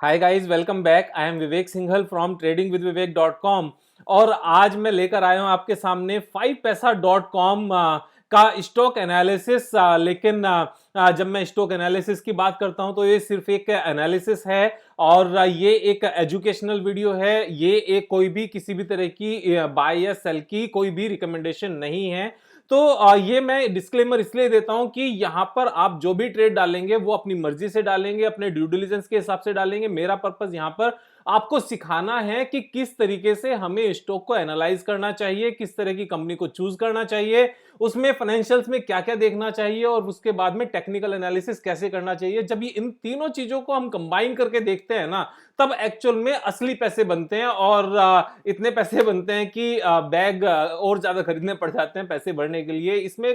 Hi guys, welcome back. I am Vivek Singhal from tradingwithvivek.com। और आज मैं लेकर आया हूं आपके सामने 5paisa.com का स्टॉक एनालिसिस। लेकिन जब मैं स्टॉक एनालिसिस की बात करता हूं तो ये सिर्फ एक एनालिसिस है और ये एक एजुकेशनल वीडियो है। ये एक कोई भी किसी भी तरह की बाय या सेल की कोई भी रिकमेंडेशन नहीं है। तो ये मैं डिस्क्लेमर इसलिए देता हूं कि यहां पर आप जो भी ट्रेड डालेंगे वो अपनी मर्जी से डालेंगे, अपने ड्यू डिलिजेंस के हिसाब से डालेंगे। मेरा पर्पस यहां पर आपको सिखाना है कि किस तरीके से हमें स्टॉक को एनालाइज करना चाहिए, किस तरह की कंपनी को चूज करना चाहिए, उसमें फाइनेंशियल्स में क्या क्या देखना चाहिए और उसके बाद में टेक्निकल एनालिसिस कैसे करना चाहिए। जब ये इन तीनों चीजों को हम कंबाइन करके देखते हैं ना, तब एक्चुअल में असली पैसे बनते हैं। और इतने पैसे बनते हैं कि बैग और ज्यादा खरीदने पड़ जाते हैं पैसे भरने के लिए। इसमें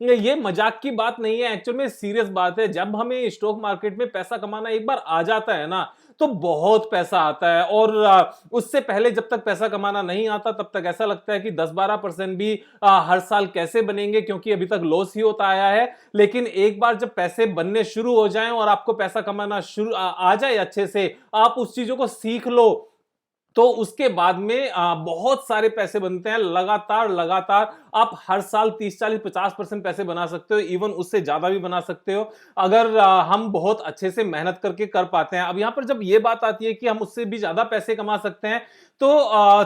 ये मजाक की बात नहीं है, एक्चुअल में सीरियस बात है। जब हमें स्टॉक मार्केट में पैसा कमाना एक बार आ जाता है ना, तो बहुत पैसा आता है। और उससे पहले जब तक पैसा कमाना नहीं आता तब तक ऐसा लगता है कि 10-12% भी हर साल कैसे बनेंगे, क्योंकि अभी तक लॉस ही होता आया है। लेकिन एक बार जब पैसे बनने शुरू हो जाएं और आपको पैसा कमाना शुरू आ जाए अच्छे से, आप उस चीजों को सीख लो, तो उसके बाद में बहुत सारे पैसे बनते हैं। लगातार लगातार आप हर साल 30-40-50% पैसे बना सकते हो, इवन उससे ज्यादा भी बना सकते हो अगर हम बहुत अच्छे से मेहनत करके कर पाते हैं। अब यहां पर जब ये बात आती है कि हम उससे भी ज्यादा पैसे कमा सकते हैं, तो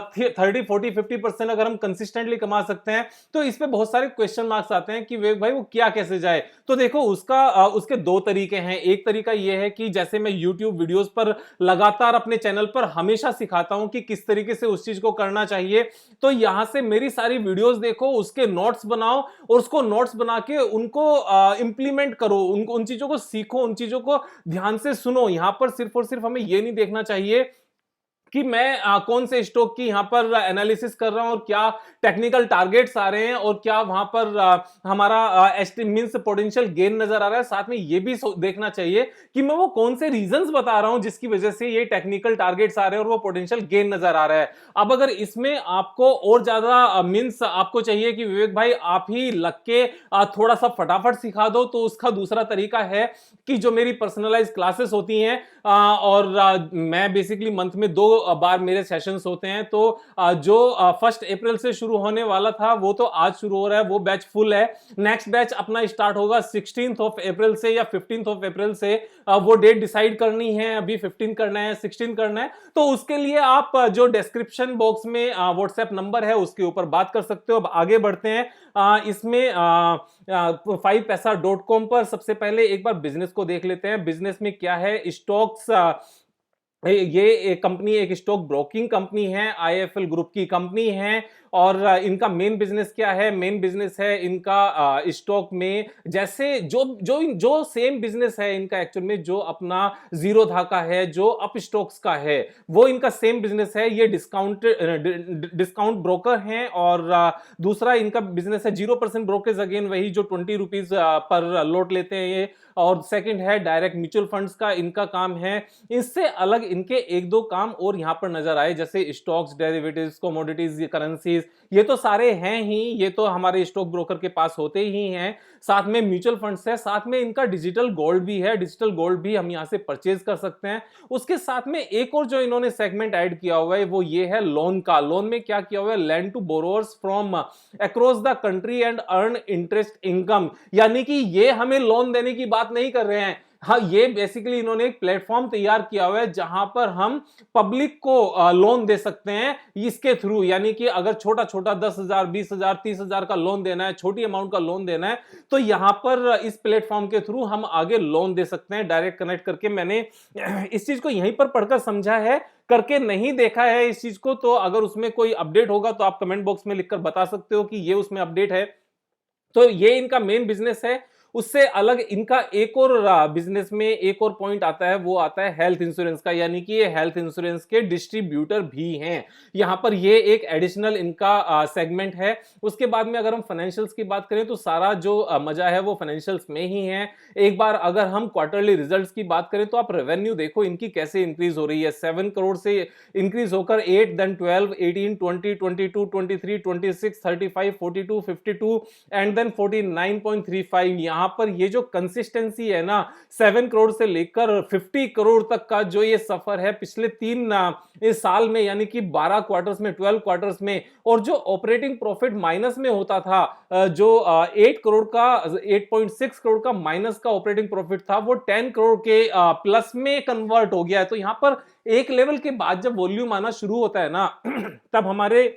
30-40-50% अगर हम कंसिस्टेंटली कमा सकते हैं, तो इस पे बहुत सारे क्वेश्चन मार्क्स आते हैं कि वे भाई वो क्या कैसे जाए। तो देखो उसके दो तरीके हैं। एक तरीका ये है कि जैसे मैं YouTube वीडियोस पर लगातार अपने चैनल पर हमेशा सिखाता हूं कि किस तरीके से उस चीज को करना चाहिए, तो यहां से मेरी सारी वीडियोस देखो, उसके नोट्स बनाओ और उसको नोट्स बना के उनको इंप्लीमेंट करो, उन चीजों को सीखो, उन चीजों को ध्यान से सुनो। यहां पर सिर्फ और सिर्फ हमें यह नहीं देखना चाहिए कि मैं कौन से स्टॉक की यहां पर एनालिसिस कर रहा हूं और क्या टेक्निकल टारगेट्स आ रहे हैं और क्या वहां पर हमारा मींस पोटेंशियल गेन नजर आ रहा है। साथ में ये भी देखना चाहिए कि मैं वो कौन से रीजंस बता रहा हूं जिसकी वजह से ये टेक्निकल टारगेट्स आ रहे हैं और वो पोटेंशियल गेन नजर आ रहा है। अब अगर इसमें आपको और ज्यादा मींस आपको चाहिए कि विवेक भाई आप ही लग के थोड़ा सा फटाफट सिखा दो, तो उसका दूसरा तरीका है कि जो मेरी पर्सनलाइज क्लासेस होती हैं और मैं बेसिकली मंथ में 2 बार मेरे सेशंस होते हैं। तो जो 1 अप्रैल से शुरू होने वाला था वो तो आज शुरू हो रहा है, वो बैच फुल है। नेक्स्ट बैच अपना स्टार्ट होगा 16 अप्रैल से या 15 अप्रैल से। वो डेट डिसाइड करनी है, अभी 15 करना है 16 करना है। तो उसके लिए आप जो डिस्क्रिप्शन बॉक्स में व्हाट्सएप नंबर है उसके ऊपर बात कर सकते हो। अब आगे बढ़ते हैं। इसमें 5paisa.com पर सबसे पहले एक बार बिजनेस को देख लेते हैं। बिजनेस में क्या है, स्टॉक्स ये एक कंपनी एक स्टॉक ब्रोकिंग कंपनी है, आईएफएल ग्रुप की कंपनी है। और इनका मेन बिजनेस क्या है, मेन बिजनेस है इनका स्टॉक में जैसे जो जो जो सेम बिजनेस है इनका एक्चुअल में, जो अपना जीरोधा का है, जो अप स्टॉक्स का है, वो इनका सेम बिजनेस है। ये डिस्काउंट ब्रोकर हैं। और दूसरा इनका बिजनेस है 0% ब्रोकेज, अगेन वही जो 20 रुपीज पर लॉट लेते हैं ये। और सेकंड है डायरेक्ट म्यूचुअल फंड्स का इनका काम है। इससे अलग इनके एक दो काम और यहां पर नजर आए, जैसे स्टॉक्स, डेरिवेटिव्स, कमोडिटीज, करेंसीज, ये तो सारे हैं ही, ये तो हमारे स्टॉक ब्रोकर के पास होते ही हैं। साथ में म्यूचुअल फंड्स है, साथ में इनका डिजिटल गोल्ड भी है, डिजिटल गोल्ड भी हम यहां से परचेज कर सकते हैं। उसके साथ में एक और जो इन्होंने सेगमेंट ऐड किया हुआ है वो ये है लोन का। लोन में क्या किया हुआ है, lend to borrowers from across the country and earn interest income. यानी कि ये हमें लोन देने की बात नहीं कर रहे हैं। हाँ, ये बेसिकली इन्होंने एक प्लेटफॉर्म तैयार किया हुआ है जहां पर हम पब्लिक को लोन दे सकते हैं इसके थ्रू। यानी कि अगर छोटा छोटा 10,000, 20,000, 30,000 का लोन देना है, छोटी अमाउंट का लोन देना है, तो यहां पर इस प्लेटफॉर्म के थ्रू हम आगे लोन दे सकते हैं डायरेक्ट कनेक्ट करके। मैंने इस चीज को यहीं पर पढ़कर समझा है, करके नहीं देखा है इस चीज को। तो अगर उसमें कोई अपडेट होगा तो आप कमेंट बॉक्स में लिखकर बता सकते हो कि ये उसमें अपडेट है। तो ये इनका मेन बिजनेस है। उससे अलग इनका एक और बिजनेस में एक और पॉइंट आता है, वो आता है हेल्थ इंश्योरेंस का। यानी कि ये हेल्थ इंश्योरेंस के डिस्ट्रीब्यूटर भी हैं। यहां पर ये एक एडिशनल इनका सेगमेंट है। उसके बाद में अगर हम फाइनेंशियल्स की बात करें तो सारा जो मजा है वो फाइनेंशियल्स में ही है। एक बार अगर हम क्वार्टरली रिजल्ट्स की बात करें तो आप रेवेन्यू देखो इनकी कैसे इंक्रीज हो रही है। 7 करोड़ से इंक्रीज होकर 8, देन 12, 18, 20, 22, 23, 26, 35, 42, 52 एंड देन 49.35। यहाँ पर ये जो कंसिस्टेंसी है ना, 7 करोड़ से लेकर 50 करोड़ तक का जो ये सफर है पिछले 3 इस साल में, यानी कि 12 क्वार्टर्स में, 12 क्वार्टर्स में, और जो ऑपरेटिंग प्रॉफिट माइनस में होता था, जो 8 करोड़ का 8.6 करोड़ का माइनस का ऑपरेटिंग प्रॉफिट था, वो 10 करोड़ के प्लस में कन्वर्ट हो गया है। तो यहां पर एक लेवल के बाद जब वॉल्यूम आना शुरू होता है ना तब हमारे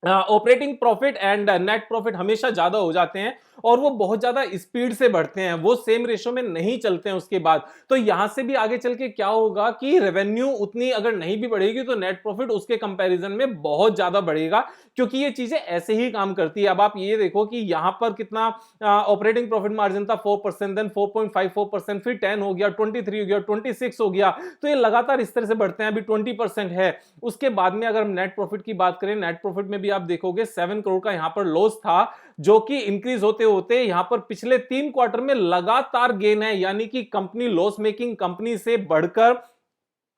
operating profit and net profit हमेशा ज्यादा हो जाते हैं और वो बहुत ज्यादा स्पीड से बढ़ते हैं, वो सेम रेशो में नहीं चलते हैं उसके बाद। तो यहां से भी आगे चल के क्या होगा कि रेवेन्यू उतनी अगर नहीं भी बढ़ेगी तो नेट प्रॉफिट उसके कंपैरिजन में बहुत ज्यादा बढ़ेगा, क्योंकि ये चीजें ऐसे ही काम करती है। अब आप ये देखो कि यहां पर कितना ऑपरेटिंग प्रॉफिट मार्जिन था, 4%, देन 4.54%, फिर 10 हो गया, 23 हो गया, 26 हो गया। तो ये लगातार इस तरह से बढ़ते हैं। अभी 20% है। उसके बाद में अगर हम नेट प्रॉफिट की बात करें, नेट प्रॉफिट में भी आप देखोगे 7 करोड़ का यहां पर लॉस था, जो कि इंक्रीज होते होते यहां पर पिछले 3 क्वार्टर में लगातार गेन है, यानी कि कंपनी लॉस मेकिंग कंपनी से बढ़कर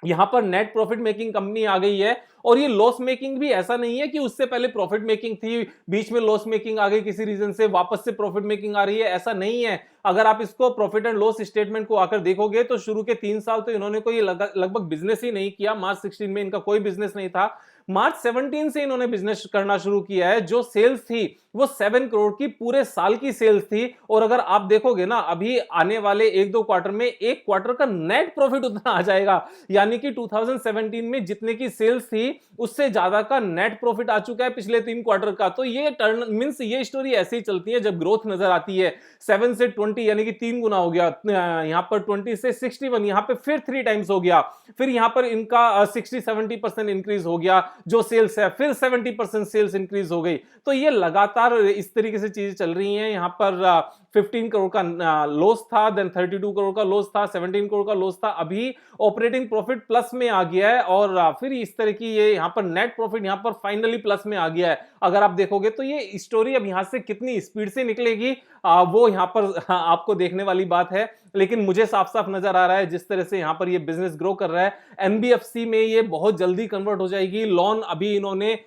यहां पर नेट प्रॉफिट मेकिंग कंपनी आ गई है। और ये लॉस मेकिंग भी ऐसा नहीं है कि उससे पहले प्रॉफिट मेकिंग थी, बीच में लॉस मेकिंग आ गई किसी रीजन से, वापस से प्रॉफिट मेकिंग आ रही है, ऐसा नहीं है। अगर आप इसको प्रॉफिट एंड लॉस स्टेटमेंट को आकर देखोगे तो शुरू के 3 साल तो इन्होंने कोई लगभग बिजनेस ही नहीं किया। मार्च 16 में इनका कोई बिजनेस नहीं था। मार्च 17 से इन्होंने बिजनेस करना शुरू किया है। जो सेल्स थी वो 7 करोड़ की पूरे साल की सेल्स थी। और अगर आप देखोगे ना, अभी आने वाले 1-2 क्वार्टर में एक क्वार्टर का नेट प्रॉफिट उतना आ जाएगा, यानी कि 2017 में जितने की सेल्स थी उससे ज्यादा का नेट प्रॉफिट आ चुका है पिछले 3 क्वार्टर का। तो ये टर्न मींस ये स्टोरी ऐसे ही चलती है जब ग्रोथ नजर आती है। 7 से 20 यानी कि 3 गुना हो गया, यहां पर 20 से 61, यहां पे फिर 3 टाइम्स हो गया, फिर यहां पर इनका 60-70% इंक्रीज हो गया जो सेल्स है, फिर 70% सेल्स इंक्रीज हो गई। तो ये लगातार इस तरीके से चीजें चल रही हैं। यहां पर 15 करोड़ का लॉस था, देन 32 करोड़ का लॉस था, 17 करोड़ का लॉस था, अभी ऑपरेटिंग प्रॉफिट प्लस में आ गया है और फिर इस तरह की ये यहां पर नेट प्रॉफिट यहां पर फाइनली प्लस में आ गया है। अगर आप देखोगे तो ये स्टोरी अब यहां से कितनी स्पीड से निकलेगी वो यहां पर आपको देखने वाली बात है। लेकिन मुझे साफ साफ नजर आ रहा है जिस तरह से यहां पर ये बिजनेस ग्रो कर रहा है, एनबीएफसी में ये बहुत जल्दी कन्वर्ट हो जाएगी। लोन अभी इन्होंने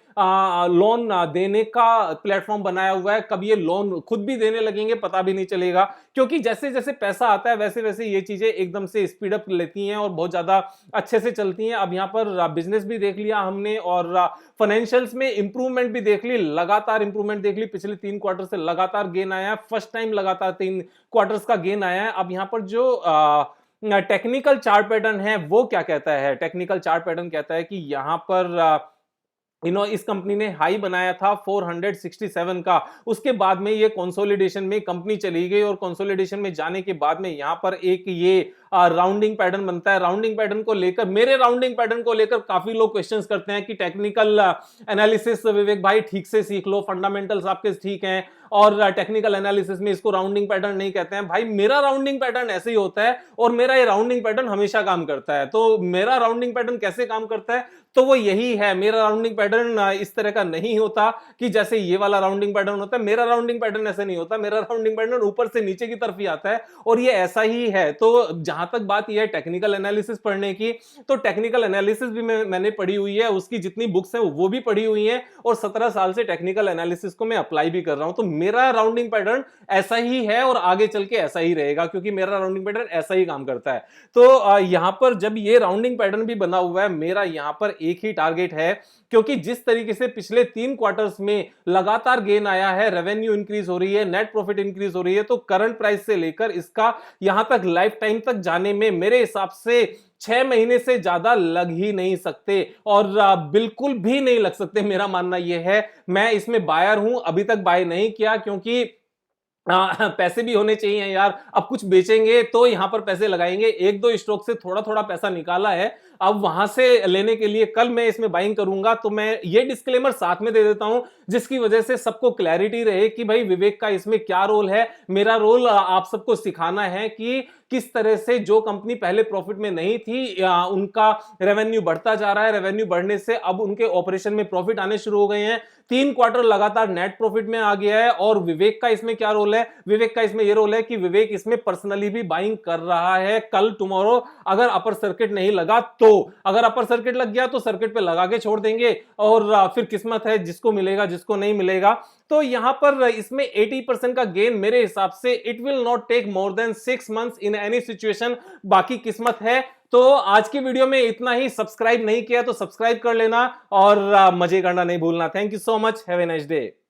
लोन देने का प्लेटफॉर्म बनाया हुआ है, कब ये लोन खुद भी देने लगेंगे पता भी नहीं चलेगा, क्योंकि जैसे जैसे पैसा आता है वैसे वैसे ये चीजें एकदम से स्पीड अप लेती हैं और बहुत ज्यादा अच्छे से चलती हैं। अब यहां पर बिजनेस भी देख लिया हमने और फाइनेंशियल्स में इंप्रूवमेंट भी देख ली, लगातार इंप्रूवमेंट देख ली। पिछले 3 क्वार्टर से लगातार गेन आया है, फर्स्ट टाइम लगातार 3 क्वार्टर्स का गेन आया है। अब यहां पर जो टेक्निकल चार्ट पैटर्न है वो क्या कहता है, टेक्निकल चार्ट पैटर्न कहता है कि यहां पर इस कंपनी ने हाई बनाया था 467 का, उसके बाद में ये कंसोलिडेशन में कंपनी चली गई और कंसोलिडेशन में जाने के बाद में यहां पर एक ये राउंडिंग पैटर्न बनता है। राउंडिंग पैटर्न को लेकर, मेरे राउंडिंग पैटर्न को लेकर काफी लोग क्वेश्चंस करते हैं कि टेक्निकल एनालिसिस विवेक भाई ठीक से सीख लो, फंडामेंटल्स आपके ठीक हैं और टेक्निकल एनालिसिस में इसको राउंडिंग पैटर्न नहीं कहते हैं। भाई मेरा राउंडिंग पैटर्न ऐसे ही होता है और मेरा ये राउंडिंग पैटर्न हमेशा काम करता है। तो मेरा राउंडिंग पैटर्न कैसे काम करता है, तो वो यही है। मेरा राउंडिंग पैटर्न इस तरह का नहीं होता कि जैसे ये वाला राउंडिंग पैटर्न होता है, मेरा राउंडिंग पैटर्न ऐसे नहीं होता। मेरा राउंडिंग पैटर्न ऊपर से नीचे की तरफ ही आता है और ये ऐसा ही है। तो जहां तक बात यह है टेक्निकल एनालिसिस पढ़ने की, तो टेक्निकल एनालिसिस भी मैंने पढ़ी हुई है, उसकी जितनी बुक्स हैं वो भी पढ़ी हुई हैं और 17 साल से टेक्निकल एनालिसिस को मैं अप्लाई भी कर रहा हूं। तो मेरा राउंडिंग पैटर्न ऐसा ही है और आगे चल के ऐसा ही रहेगा, क्योंकि मेरा राउंडिंग पैटर्न ऐसा ही काम करता है। तो यहां पर जब ये राउंडिंग पैटर्न भी बना हुआ है, मेरा यहां पर एक ही टारगेट है, क्योंकि जिस तरीके से पिछले 3 क्वार्टर्स में लगातार गेन आया है, रेवेन्यू इंक्रीज हो रही है, नेट प्रॉफिट इंक्रीज हो रही है, तो करंट प्राइस से लेकर इसका यहां तक लाइफ टाइम तक जाने में मेरे हिसाब से 6 महीने से ज्यादा लग ही नहीं सकते और बिल्कुल भी नहीं लग सकते। मेरा मानना यह है, मैं इसमें बायर हूं, अभी तक बाय नहीं किया क्योंकि पैसे भी होने चाहिए यार। अब कुछ बेचेंगे तो यहां पर पैसे लगाएंगे, 1-2 स्टॉक से थोड़ा थोड़ा पैसा निकाला है, अब वहां से लेने के लिए कल मैं इसमें बाइंग करूंगा। तो मैं ये डिस्क्लेमर साथ में दे देता हूं जिसकी वजह से सबको क्लैरिटी रहे कि भाई विवेक का इसमें क्या रोल है। मेरा रोल आप सबको सिखाना है कि किस तरह से जो कंपनी पहले प्रॉफिट में नहीं थी उनका रेवेन्यू बढ़ता जा रहा है, रेवेन्यू बढ़ने से अब उनके ऑपरेशन में प्रॉफिट आने शुरू हो गए हैं, 3 क्वार्टर लगातार नेट प्रॉफिट में आ गया है। और विवेक का इसमें क्या रोल है? विवेक का इसमें यह रोल है कि विवेक इसमें पर्सनली भी बाइंग कर रहा है। कल टुमारो अगर अपर सर्किट नहीं लगा तो, अगर अपर सर्किट लग गया तो सर्किट पे लगा के छोड़ देंगे और फिर किस्मत है, जिसको मिलेगा जिसको नहीं मिलेगा। तो यहां पर इसमें 80% का गेन मेरे हिसाब से it will not take more than 6 months in any situation, बाकी किस्मत है। तो आज की वीडियो में इतना ही। सब्सक्राइब नहीं किया तो सब्सक्राइब कर लेना और मजे करना नहीं भूलना। Thank you so much, have a nice day.